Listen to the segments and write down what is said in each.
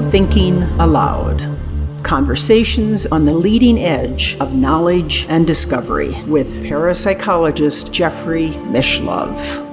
Thinking Aloud. Conversations on the leading edge of knowledge and discovery with parapsychologist Jeffrey Mishlove.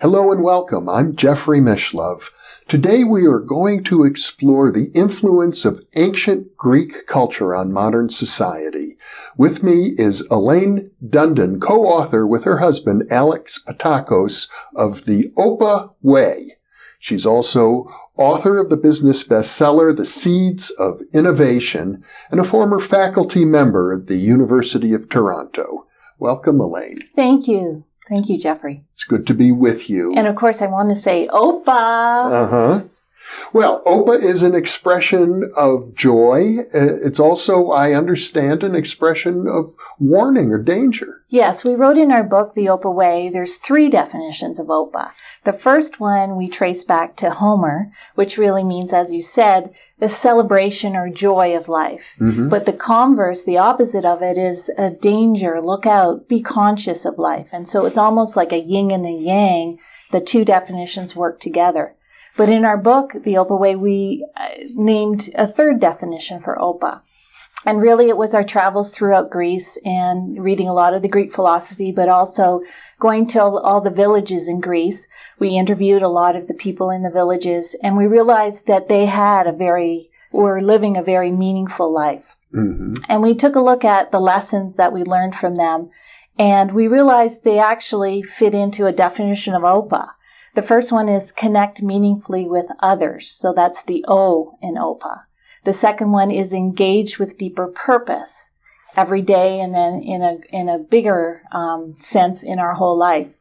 Hello and welcome. I'm Jeffrey Mishlove. Today we are going to explore the influence of ancient Greek culture on modern society. With me is Elaine Dundon, co-author with her husband Alex Pattakos of The OPA Way. She's also author of the business bestseller The Seeds of Innovation and a former faculty member at the University of Toronto. Welcome, Elaine. Thank you. Thank you, Jeffrey. It's good to be with you. And of course, I want to say OPA. Uh-huh. Well, OPA is an expression of joy. It's also, I understand, an expression of warning or danger. Yes, we wrote in our book, The OPA Way, there's 3 definitions of OPA. The first one we trace back to Homer, which really means, as you said, the celebration or joy of life. Mm-hmm. But the converse, the opposite of it, is a danger, look out, be conscious of life. And so it's almost like a yin and a yang. The 2 definitions work together. But in our book, The OPA Way, we named a 3rd definition for OPA. And really it was our travels throughout Greece and reading a lot of the Greek philosophy, but also going to all the villages in Greece. We interviewed a lot of the people in the villages, and we realized that they were living a very meaningful life. Mm-hmm. And we took a look at the lessons that we learned from them, and we realized they actually fit into a definition of OPA. The first one is connect meaningfully with others. So that's the O in OPA. The second one is engage with deeper purpose every day and then in a bigger sense in our whole life.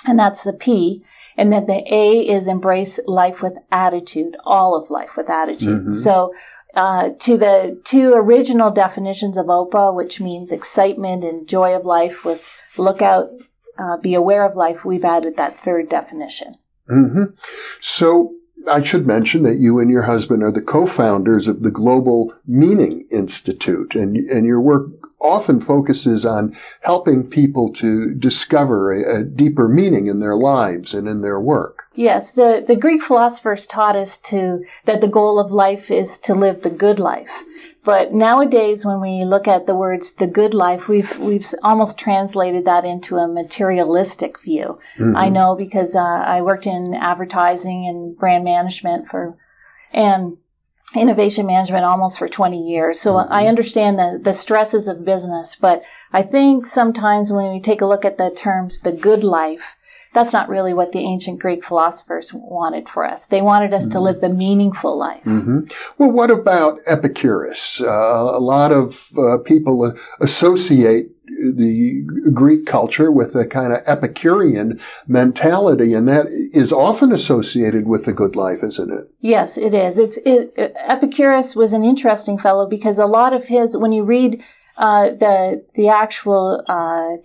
And that's the P. And then the A is embrace life with attitude, all of life with attitude. Mm-hmm. So to the 2 original definitions of OPA, which means excitement and joy of life with look out, be aware of life, we've added that 3rd definition. Mm-hmm. So I should mention that you and your husband are the co-founders of the Global Meaning Institute, and your work often focuses on helping people to discover a deeper meaning in their lives and in their work. Yes, the Greek philosophers taught us that the goal of life is to live the good life. But nowadays, when we look at the words "the good life," we've almost translated that into a materialistic view. Mm-hmm. I know because I worked in advertising and brand management and innovation management almost for 20 years. So mm-hmm. I understand the stresses of business. But I think sometimes when we take a look at the terms "the good life," that's not really what the ancient Greek philosophers wanted for us. They wanted us mm-hmm. to live the meaningful life. Mm-hmm. Well, what about Epicurus? A lot of people associate the Greek culture with a kind of Epicurean mentality, and that is often associated with the good life, isn't it? Yes, it is. Epicurus was an interesting fellow because a lot of when you read the actual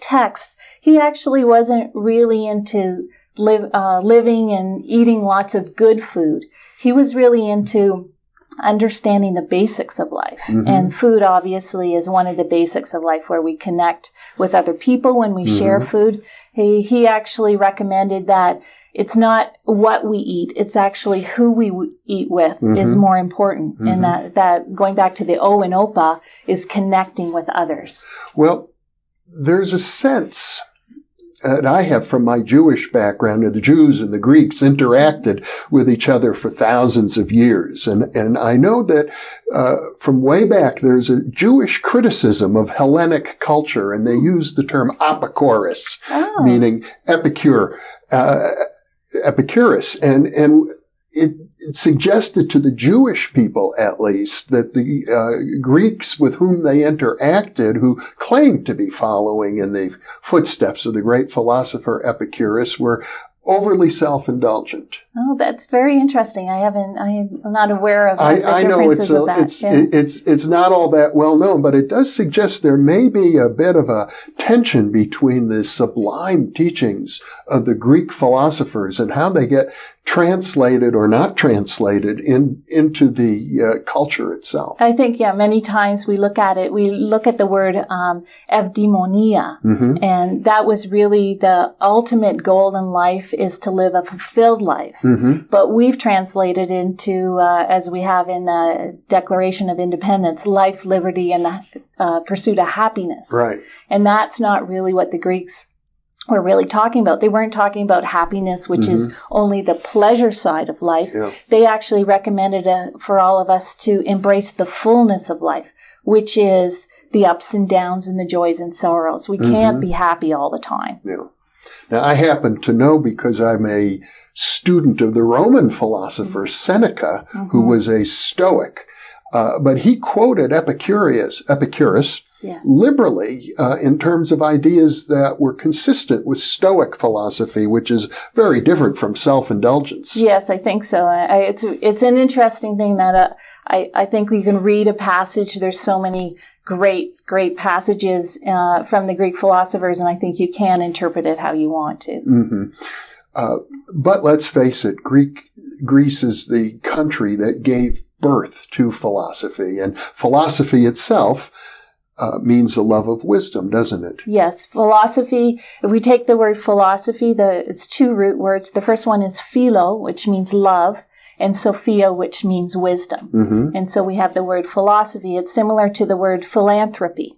texts, he actually wasn't really into living and eating lots of good food. He was really into understanding the basics of life. Mm-hmm. And food obviously is one of the basics of life where we connect with other people when we mm-hmm. share food. He actually recommended that it's not what we eat, it's actually who we eat with mm-hmm. is more important. Mm-hmm. And that going back to the O in OPA is connecting with others. Well, there's a sense that I have from my Jewish background, the Jews and the Greeks interacted with each other for thousands of years. And I know that from way back, there's a Jewish criticism of Hellenic culture, and they use the term Apocarus, meaning Epicurus. And it suggested to the Jewish people, at least, that the Greeks with whom they interacted, who claimed to be following in the footsteps of the great philosopher Epicurus, were overly self-indulgent. Oh, that's very interesting. I'm not aware of the differences of that. It's not all that well known, but it does suggest there may be a bit of a tension between the sublime teachings of the Greek philosophers and how they get translated or not translated into the culture itself. I think, many times we look at the word evdaimonia, and that was really the ultimate goal in life, is to live a fulfilled life. But we've translated into, as we have in the Declaration of Independence, life, liberty, and the pursuit of happiness. Right. And that's not really what the Greeks were really talking about. They weren't talking about happiness, which is only the pleasure side of life. Yeah. They actually recommended for all of us to embrace the fullness of life, which is the ups and downs and the joys and sorrows. We can't be happy all the time. Yeah. Now, I happen to know, because I'm a student of the Roman philosopher Seneca, who was a Stoic, but he quoted Epicurus, Yes. liberally in terms of ideas that were consistent with Stoic philosophy, which is very different from self-indulgence. Yes, I think so. It's an interesting thing that I think we can read a passage. There's so many great passages from the Greek philosophers, and I think you can interpret it how you want to. But let's face it, Greece is the country that gave birth to philosophy, and philosophy itself means the love of wisdom, doesn't it? Yes, philosophy. If we take the word philosophy, it's two root words. The first one is philo, which means love, and sophia, which means wisdom. And so we have the word philosophy. It's similar to the word philanthropy.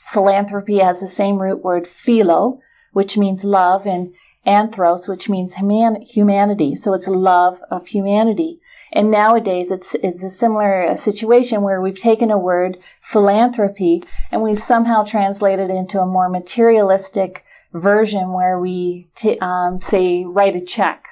Philanthropy has the same root word philo, which means love, and anthros, which means humanity. So it's love of humanity. And nowadays, it's a similar situation where we've taken a word, philanthropy, and we've somehow translated it into a more materialistic version where we say, write a check.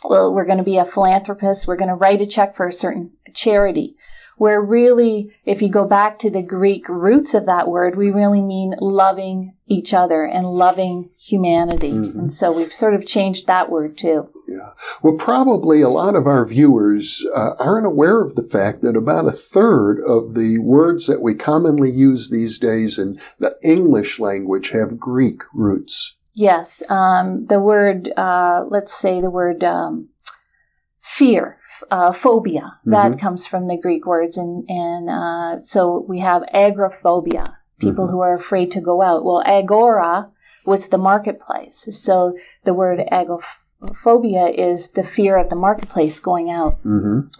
Well, we're going to be a philanthropist. We're going to write a check for a certain charity. Where really, if you go back to the Greek roots of that word, we really mean loving each other and loving humanity. And so we've sort of changed that word too. Yeah. Well, probably a lot of our viewers aren't aware of the fact that about a third of the words that we commonly use these days in the English language have Greek roots. Yes. The word, let's say the word fear, phobia, that comes from the Greek words. And so we have agoraphobia, people who are afraid to go out. Well, agora was the marketplace. So the word agoraphobia is the fear of the marketplace, going out.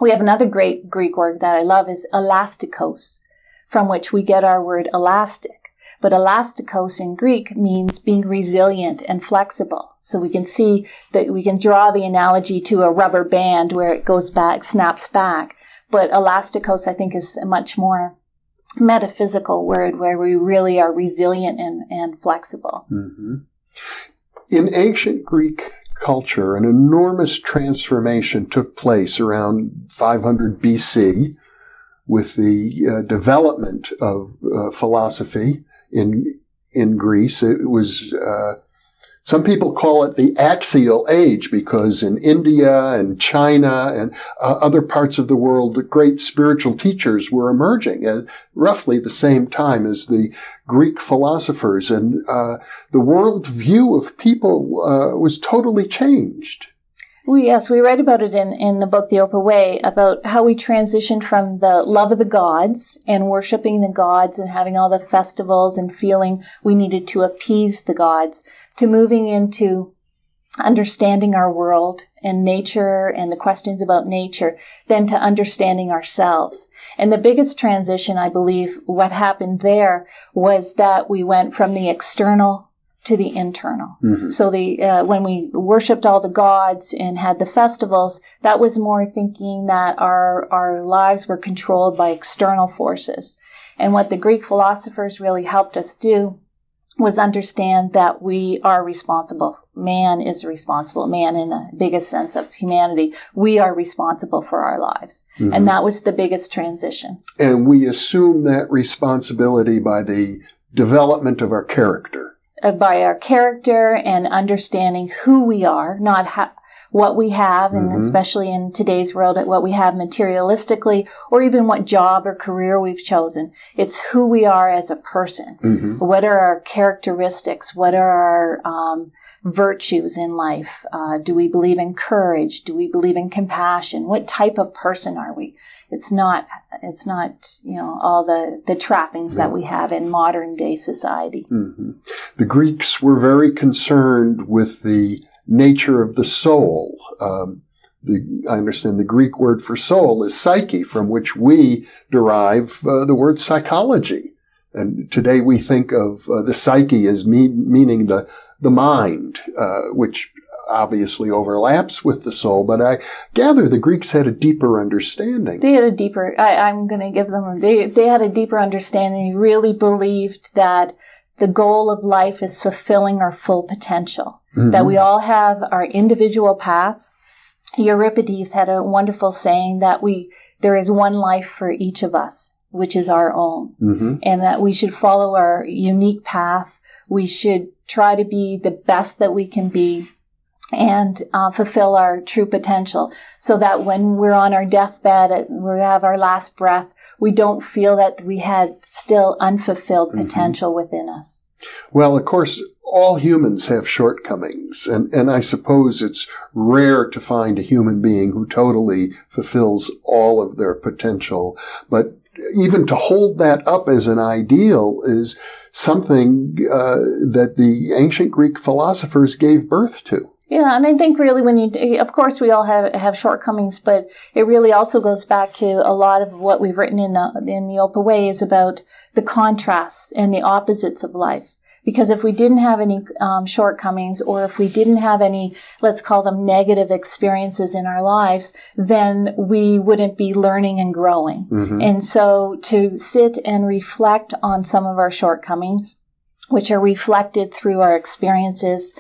We have another great Greek word that I love is elastikos, from which we get our word elastic. But elastikos in Greek means being resilient and flexible. So we can see that we can draw the analogy to a rubber band where it goes back, snaps back. But elastikos, I think, is a much more metaphysical word where we really are resilient and flexible. In ancient Greek culture, an enormous transformation took place around 500 BC with the development of philosophy in Greece. It was, some people call it the axial age, because in India and China and other parts of the world, the great spiritual teachers were emerging at roughly the same time as the Greek philosophers, and the world view of people was totally changed. Yes, we write about it in the book, The Opa Way, about how we transitioned from the love of the gods and worshiping the gods and having all the festivals and feeling we needed to appease the gods, to moving into understanding our world and nature and the questions about nature, then to understanding ourselves. And the biggest transition, I believe, what happened there was that we went from the external to the internal. So when we worshipped all the gods and had the festivals, that was more thinking that our lives were controlled by external forces. And what the Greek philosophers really helped us do was understand that we are responsible. Man is responsible. Man, in the biggest sense of humanity, we are responsible for our lives. And that was the biggest transition. And we assume that responsibility by the development of our character. By our character and understanding who we are, not what we have, and especially in today's world, what we have materialistically, or even what job or career we've chosen. It's who we are as a person. What are our characteristics? What are our virtues in life? Do we believe in courage? Do we believe in compassion? What type of person are we? It's not, all the trappings that we have in modern day society. Mm-hmm. The Greeks were very concerned with the nature of the soul. I understand the Greek word for soul is psyche, from which we derive the word psychology. And today we think of the psyche as meaning the mind, which obviously overlaps with the soul, but I gather the Greeks had a deeper understanding. They had a deeper, I'm going to give them, they had a deeper understanding. They really believed that the goal of life is fulfilling our full potential, that we all have our individual path. Euripides had a wonderful saying that there is one life for each of us, which is our own, and that we should follow our unique path. We should try to be the best that we can be and fulfill our true potential, so that when we're on our deathbed, we have our last breath, we don't feel that we had still unfulfilled potential within us. Well, of course, all humans have shortcomings, and I suppose it's rare to find a human being who totally fulfills all of their potential. But even to hold that up as an ideal is something that the ancient Greek philosophers gave birth to. Yeah, and I think really of course we all have shortcomings, but it really also goes back to a lot of what we've written in the OPA way is about the contrasts and the opposites of life. Because if we didn't have any shortcomings, or if we didn't have any, let's call them negative experiences in our lives, then we wouldn't be learning and growing. And so to sit and reflect on some of our shortcomings, which are reflected through our experiences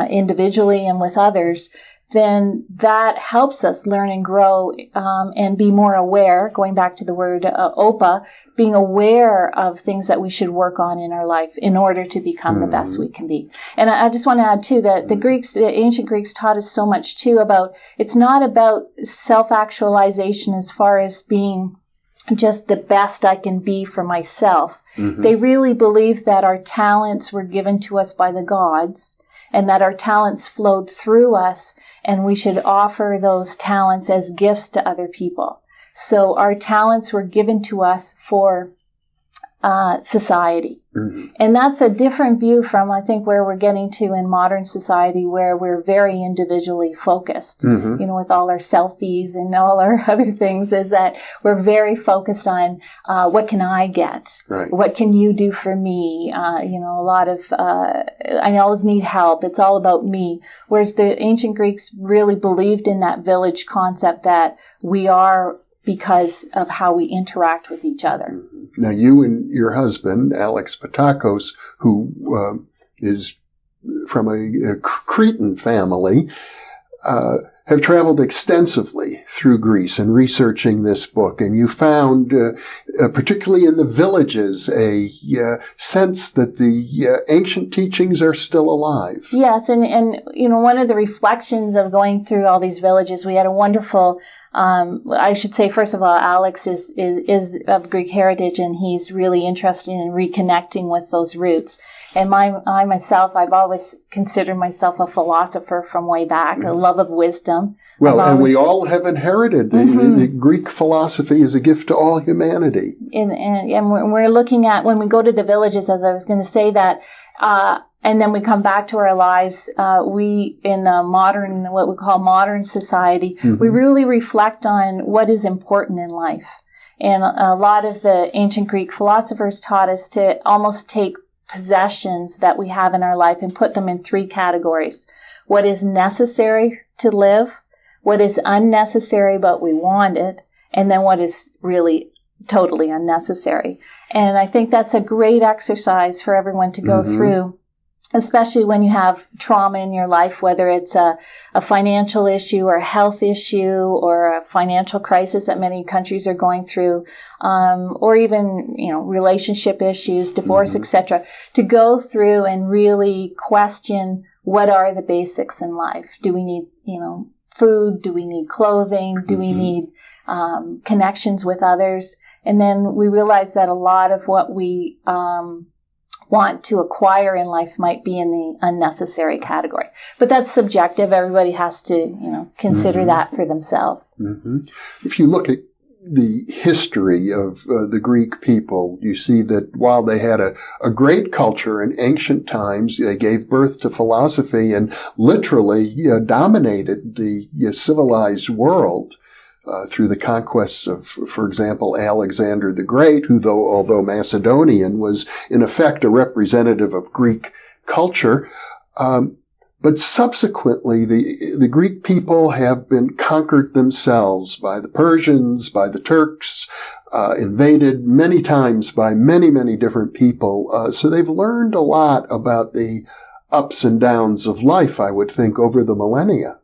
individually and with others, then that helps us learn and grow and be more aware, going back to the word OPA, being aware of things that we should work on in our life in order to become the best we can be. And I just want to add, too, that the ancient Greeks taught us so much, too, about it's not about self-actualization as far as being just the best I can be for myself. They really believed that our talents were given to us by the gods, and that our talents flowed through us, and we should offer those talents as gifts to other people. So our talents were given to us for society. And that's a different view from, I think, where we're getting to in modern society, where we're very individually focused, with all our selfies and all our other things, is that we're very focused on what can I get? Right. What can you do for me? A lot of, I always need help. It's all about me. Whereas the ancient Greeks really believed in that village concept that we are because of how we interact with each other. Now, you and your husband, Alex Pattakos, who is from a Cretan family, have traveled extensively through Greece in researching this book, and you found, particularly in the villages, a sense that the ancient teachings are still alive. Yes, and one of the reflections of going through all these villages, we had a wonderful. I should say, first of all, Alex is of Greek heritage, and he's really interested in reconnecting with those roots. And I myself, I've always considered myself a philosopher from way back, a love of wisdom. Well, and we all have inherited the Greek philosophy as a gift to all humanity. And we're looking at, when we go to the villages, as I was going to say that, and then we come back to our lives, we, in the modern, what we call modern society, we really reflect on what is important in life. And a lot of the ancient Greek philosophers taught us to almost take possessions that we have in our life and put them in three categories. What is necessary to live, what is unnecessary but we want it, and then what is really totally unnecessary. And I think that's a great exercise for everyone to go through, especially when you have trauma in your life, whether it's a financial issue or a health issue or a financial crisis that many countries are going through, or even, relationship issues, divorce, etc., to go through and really question what are the basics in life. Do we need, food? Do we need clothing? Do we need connections with others? And then we realize that a lot of what we want to acquire in life might be in the unnecessary category. But that's subjective. Everybody has to, consider that for themselves. Mm-hmm. If you look at the history of the Greek people, you see that while they had a great culture in ancient times, they gave birth to philosophy and literally dominated the civilized world through the conquests of, for example, Alexander the Great, who, although Macedonian, was in effect a representative of Greek culture. But subsequently, the Greek people have been conquered themselves by the Persians, by the Turks, invaded many times by many, many different people. So they've learned a lot about the ups and downs of life, I would think, over the millennia.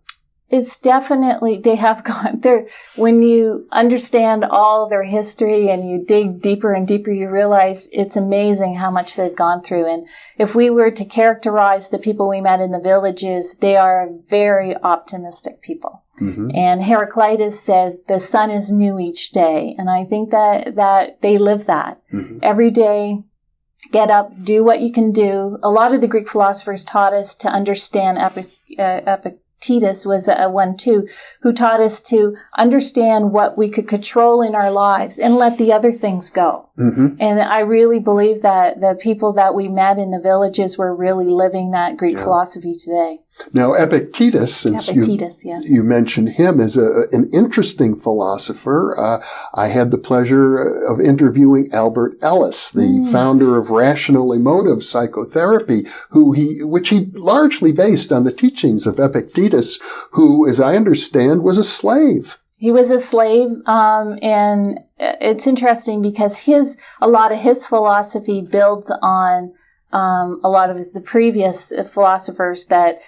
It's definitely, they have gone there. When you understand all their history and you dig deeper and deeper, you realize it's amazing how much they've gone through. And if we were to characterize the people we met in the villages, they are very optimistic people. Mm-hmm. And Heraclitus said, the sun is new each day. And I think that they live that. Mm-hmm. Every day, get up, do what you can do. A lot of the Greek philosophers taught us to understand Epicurus was one too, who taught us to understand what we could control in our lives and let the other things go. Mm-hmm. And I really believe that the people that we met in the villages were really living that Greek philosophy today. Now, Epictetus, since you mentioned him, is an interesting philosopher. I had the pleasure of interviewing Albert Ellis, the founder of rational emotive psychotherapy, which he largely based on the teachings of Epictetus, who, as I understand, was a slave. He was a slave, and it's interesting because a lot of his philosophy builds on a lot of the previous philosophers that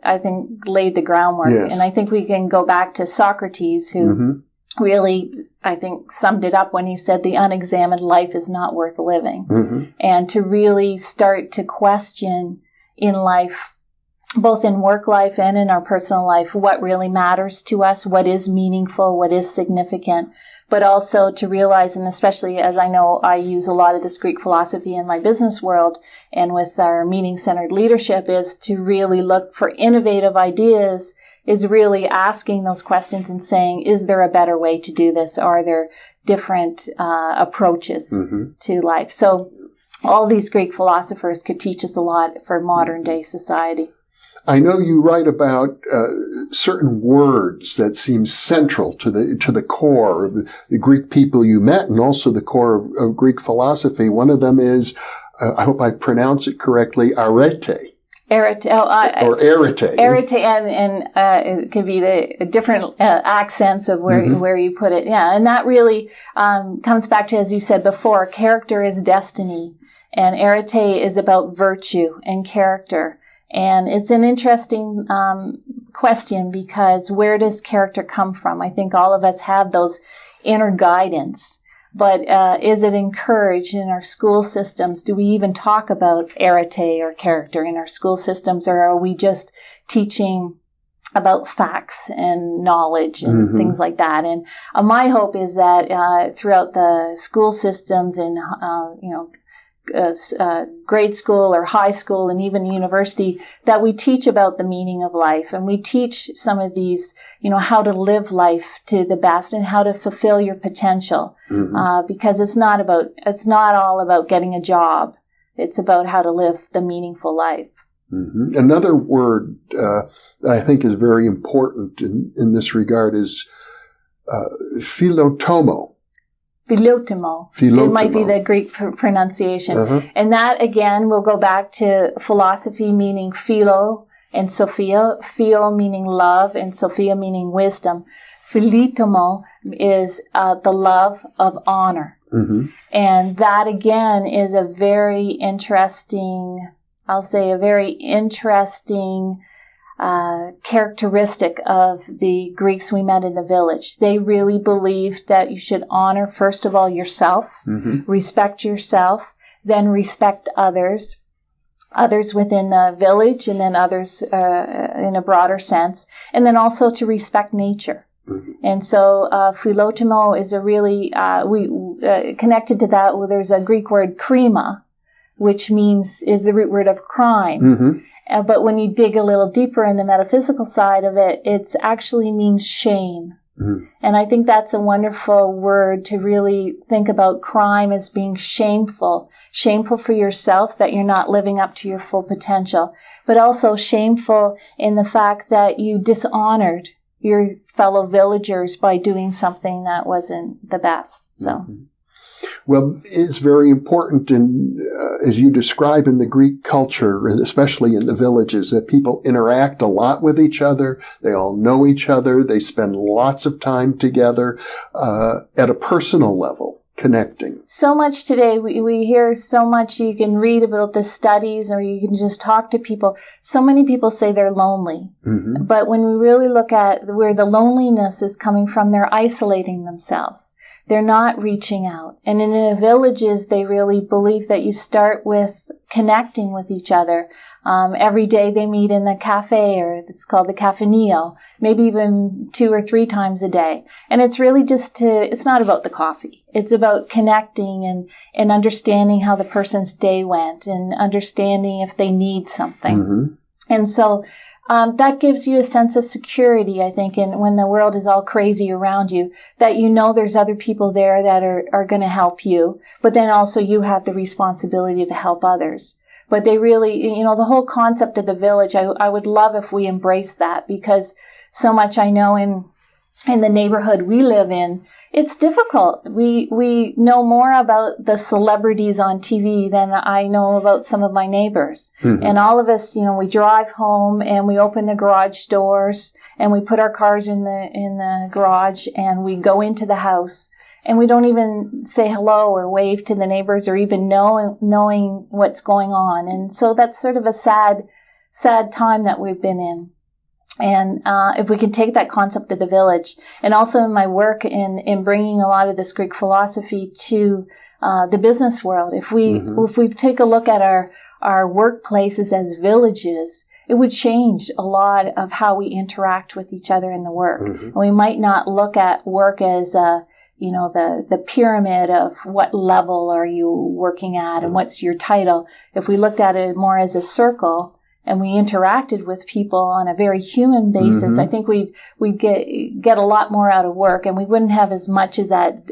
I think laid the groundwork. Yes. And I think we can go back to Socrates, who really, I think, summed it up when he said the unexamined life is not worth living. Mm-hmm. And to really start to question in life, both in work life and in our personal life, what really matters to us, what is meaningful, what is significant, but also to realize, and especially as I know I use a lot of this Greek philosophy in my business world and with our meaning-centered leadership, is to really look for innovative ideas, is really asking those questions and saying, is there a better way to do this? Are there different approaches to life? So all these Greek philosophers could teach us a lot for modern day society. I know you write about certain words that seem central to the core of the Greek people you met, and also the core of Greek philosophy. One of them is, I hope I pronounce it correctly, arete. Arete. Or arete. Arete, and it could be the different accents of where you put it. Yeah, and that really comes back to, as you said before, character is destiny, and arete is about virtue and character. And it's an interesting question, because where does character come from? I think all of us have those inner guidance, but is it encouraged in our school systems? Do we even talk about arete or character in our school systems, or are we just teaching about facts and knowledge and things like that? And my hope is that throughout the school systems and grade school or high school and even university, that we teach about the meaning of life, and we teach some of these, how to live life to the best and how to fulfill your potential. Because it's not all about getting a job. It's about how to live the meaningful life. Mm-hmm. Another word that I think is very important in this regard is Filotimo. Filotimo. It might be the Greek pronunciation. And that, again, will go back to philosophy meaning philo and sophia. Phio meaning love and sophia meaning wisdom. Filotimo is the love of honor. And that, again, is a very interesting, characteristic of the Greeks we met in the village. They really believed that you should honor, first of all, yourself, respect yourself, then respect others within the village, and then others in a broader sense, and then also to respect nature. And so Filotimo is a really, connected to that, there's a Greek word krima, which is the root word of crime. But when you dig a little deeper in the metaphysical side of it, it actually means shame. And I think that's a wonderful word to really think about crime as being shameful. Shameful for yourself that you're not living up to your full potential, but also shameful in the fact that you dishonored your fellow villagers by doing something that wasn't the best. So. Well, it's very important, as you describe in the Greek culture, especially in the villages, that people interact a lot with each other. They all know each other. They spend lots of time together at a personal level, connecting. So much today, we hear so much. You can read about the studies, or you can just talk to people. So many people say they're lonely. But when we really look at where the loneliness is coming from, they're isolating themselves. They're not reaching out. And in the villages, they really believe that you start with connecting with each other. Every day they meet in the cafe, or it's called the cafenio, maybe even 2 or 3 times a day. And it's really it's not about the coffee. It's about connecting and understanding how the person's day went and understanding if they need something. And so that gives you a sense of security, I think, and when the world is all crazy around you, that you know there's other people there that are going to help you, but then also you have the responsibility to help others. But they really, the whole concept of the village, I would love if we embrace that, because so much I know in the neighborhood we live in, it's difficult. We know more about the celebrities on TV than I know about some of my neighbors. And all of us, we drive home and we open the garage doors and we put our cars in the garage and we go into the house and we don't even say hello or wave to the neighbors or even knowing what's going on. And so that's sort of a sad time that we've been in. And if we can take that concept of the village, and also in my work in bringing a lot of this Greek philosophy to the business world, if we take a look at our workplaces as villages, it would change a lot of how we interact with each other in the work. And we might not look at work as the pyramid of what level are you working at and what's your title. If we looked at it more as a circle, and we interacted with people on a very human basis, I think we'd get a lot more out of work, and we wouldn't have as much of that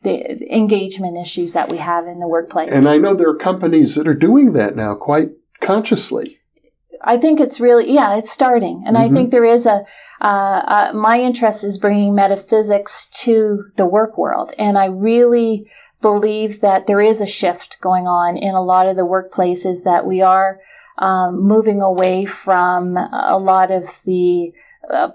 the engagement issues that we have in the workplace. And I know there are companies that are doing that now quite consciously. I think it's really, it's starting. And I think there is my interest is bringing metaphysics to the work world, and I really believe that there is a shift going on in a lot of the workplaces, that we are moving away from a lot of the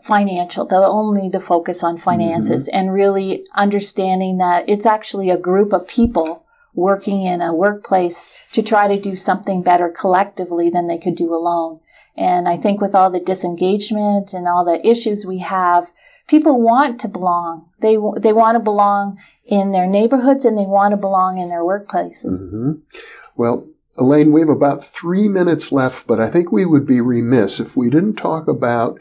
financial, only the focus on finances, and really understanding that it's actually a group of people working in a workplace to try to do something better collectively than they could do alone. And I think with all the disengagement and all the issues we have, people want to belong. They want to belong in their neighborhoods, and they want to belong in their workplaces. Well, Elaine, we have about 3 minutes left, but I think we would be remiss if we didn't talk about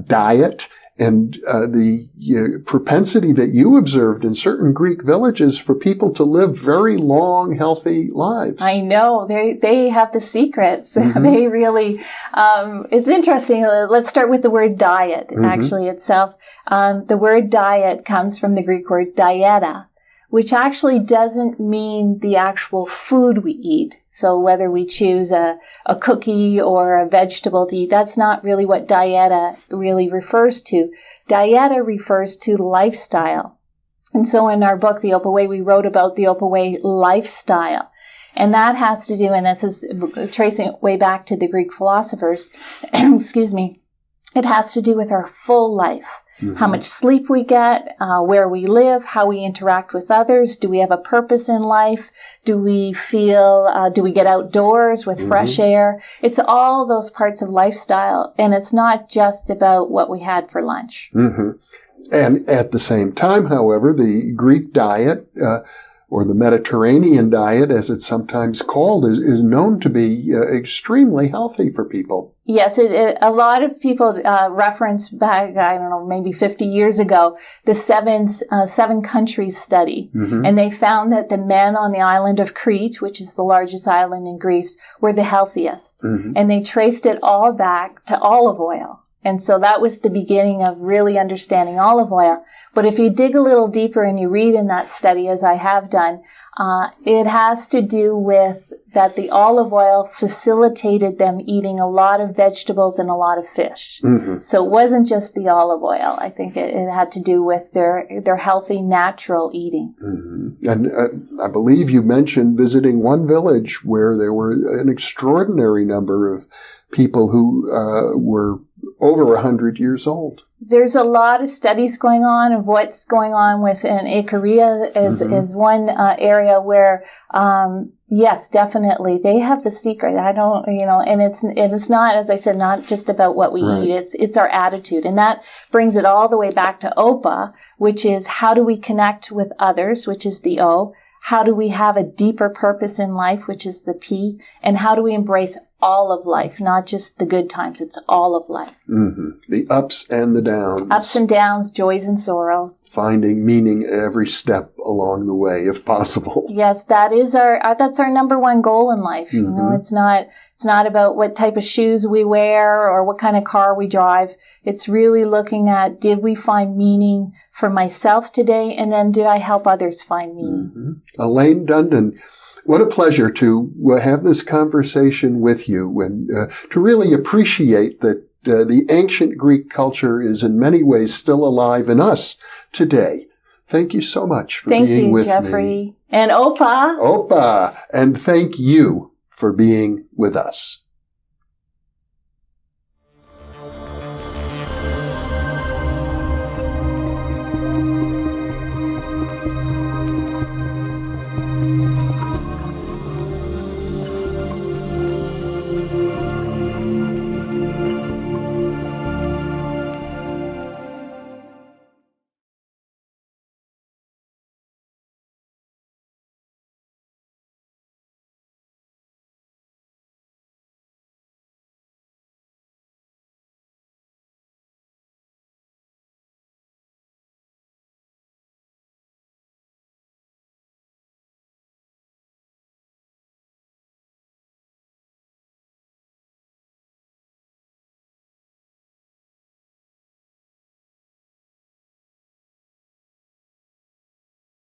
diet and the propensity that you observed in certain Greek villages for people to live very long, healthy lives. I know. They have the secrets. They really, it's interesting. Let's start with the word diet, actually, itself. The word diet comes from the Greek word dieta, which actually doesn't mean the actual food we eat. So whether we choose a cookie or a vegetable to eat, that's not really what dieta really refers to. Dieta refers to lifestyle. And so in our book, The OPA Way, we wrote about the OPA Way lifestyle. And that has to do, and this is tracing it way back to the Greek philosophers, excuse me, it has to do with our full life. How much sleep we get, where we live, how we interact with others. Do we have a purpose in life? Do we get outdoors with fresh air? It's all those parts of lifestyle. And it's not just about what we had for lunch. And at the same time, however, the Greek diet or the Mediterranean diet, as it's sometimes called, is known to be extremely healthy for people. Yes, a lot of people reference back, I don't know, maybe 50 years ago, the seven countries study. Mm-hmm. And they found that the men on the island of Crete, which is the largest island in Greece, were the healthiest. Mm-hmm. And they traced it all back to olive oil. And so that was the beginning of really understanding olive oil. But if you dig a little deeper and you read in that study, as I have done, it has to do with that the olive oil facilitated them eating a lot of vegetables and a lot of fish. Mm-hmm. So it wasn't just the olive oil. I think it had to do with their healthy, natural eating. Mm-hmm. And I believe you mentioned visiting one village where there were an extraordinary number of people who were over 100 years old. There's a lot of studies going on of what's going on with an Epicurus is one area where, yes, definitely they have the secret. I don't, and it's not, as I said, not just about what we eat. It's our attitude, and that brings it all the way back to OPA, which is how do we connect with others, which is the O. How do we have a deeper purpose in life, which is the P, and how do we embrace all of life, not just the good times, it's all of life. Mm-hmm. The ups and the downs. Ups and downs, joys and sorrows. Finding meaning every step along the way, if possible. Yes, that's our number one goal in life. Mm-hmm. It's not about what type of shoes we wear or what kind of car we drive. It's really looking at, did we find meaning for myself today? And then did I help others find meaning? Mm-hmm. Elaine Dundon, what a pleasure to have this conversation with you and to really appreciate that the ancient Greek culture is in many ways still alive in us today. Thank you so much for being with me. Thank you, Jeffrey. And OPA. OPA. And thank you for being with us.